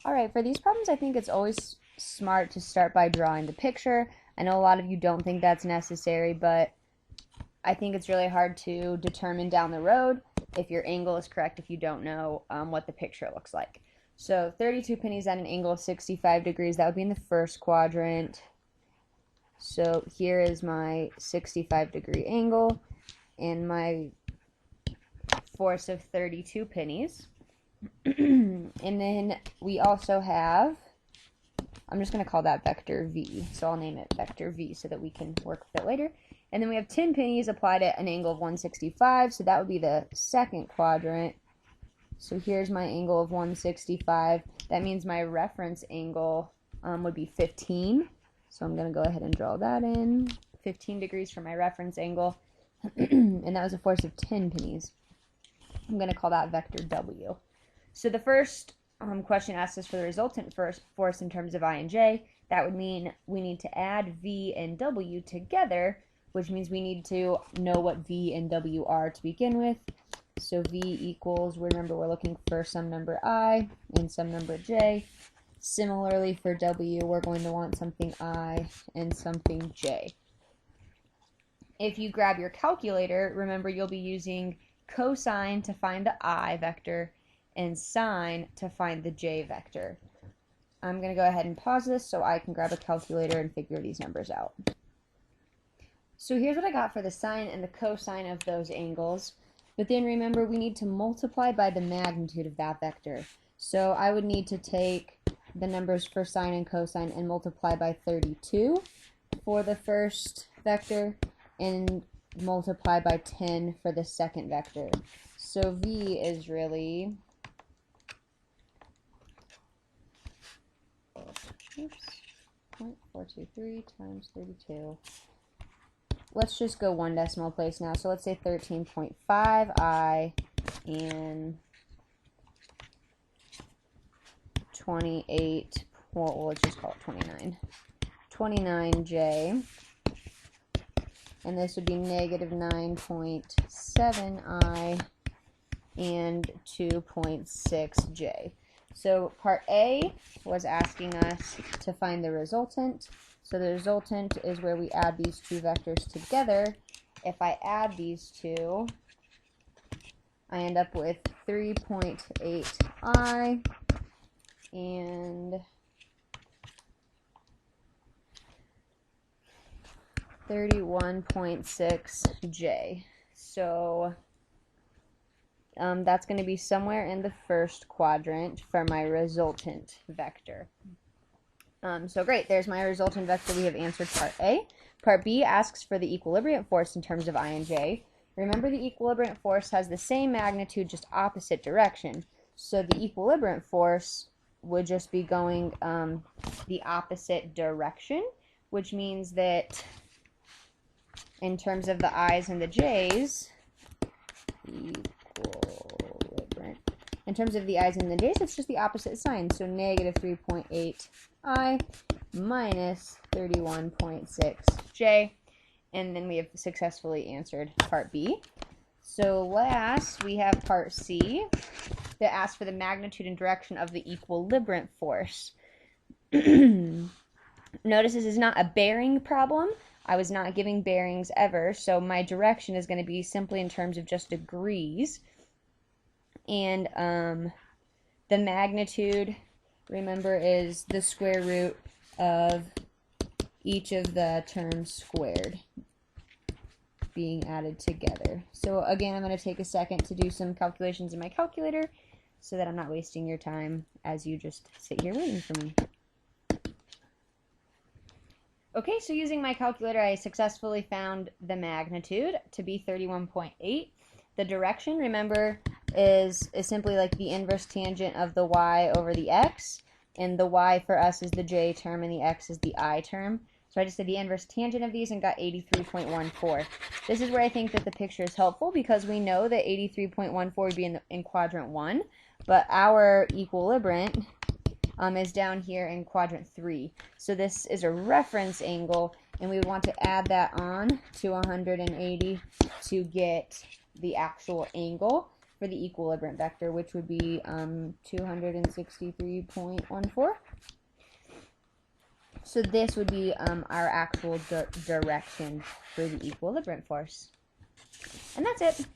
All right, for these problems, I think it's always smart to start by drawing the picture. I know a lot of you don't think that's necessary, but I think it's really hard to determine down the road if your angle is correct if you don't know what the picture looks like. So 32 pennies at an angle of 65 degrees, that would be in the first quadrant. So here is my 65-degree angle and my force of 32 pennies. And then we also have, I'm just going to call that vector V, so I'll name it vector V so that we can work with it later. And then we have 10 pennies applied at an angle of 165, so that would be the second quadrant. So here's my angle of 165. That means my reference angle would be 15. So I'm going to go ahead and draw that in. 15 degrees for my reference angle. And that was a force of 10 pennies. I'm going to call that vector W. So the first question asks us for the resultant force in terms of I and J. That would mean we need to add V and W together, which means we need to know what V and W are to begin with. So V equals, remember we're looking for some number I and some number J. Similarly for W, we're going to want something I and something J. If you grab your calculator, remember you'll be using cosine to find the I vector and sine to find the J vector. I'm going to go ahead and pause this so I can grab a calculator and figure these numbers out. So here's what I got for the sine and the cosine of those angles. But then remember, we need to multiply by the magnitude of that vector. So I would need to take the numbers for sine and cosine and multiply by 32 for the first vector and multiply by 10 for the second vector. So V is really 0.423 times 32. Let's just go one decimal place now. So let's say 13.5 I and 28, well, let's just call it 29. 29J. And this would be negative 9.7 I and 2.6 J. So part A was asking us to find the resultant. So the resultant is where we add these two vectors together. If I add these two, I end up with 3.8I and 31.6J. So that's going to be somewhere in the first quadrant for my resultant vector. So great, there's my resultant vector. We have answered part A. Part B asks for the equilibrium force in terms of I and J. Remember, the equilibrium force has the same magnitude, just opposite direction. So the equilibrium force would just be going the opposite direction, which means that in terms of the I's and the J's, in terms of the I's and the J's, it's just the opposite sign. So negative 3.8 I minus 31.6J. And then we have successfully answered part B. So last, we have part C that asks for the magnitude and direction of the equilibrium force. Notice this is not a bearing problem. I was not giving bearings ever, so my direction is going to be simply in terms of just degrees. And the magnitude, remember, is the square root of each of the terms squared being added together. So again, I'm going to take a second to do some calculations in my calculator so that I'm not wasting your time as you just sit here waiting for me. Okay, so using my calculator, I successfully found the magnitude to be 31.8. The direction, remember, is simply like the inverse tangent of the y over the x, and the y for us is the j term and the x is the I term. So I just did the inverse tangent of these and got 83.14. This is where I think that the picture is helpful because we know that 83.14 would be in quadrant 1, but our equilibrium is down here in quadrant 3. So this is a reference angle, and we would want to add that on to 180 to get the actual angle. for the equilibrium vector, which would be 263.14. So this would be our actual direction for the equilibrium force. And that's it.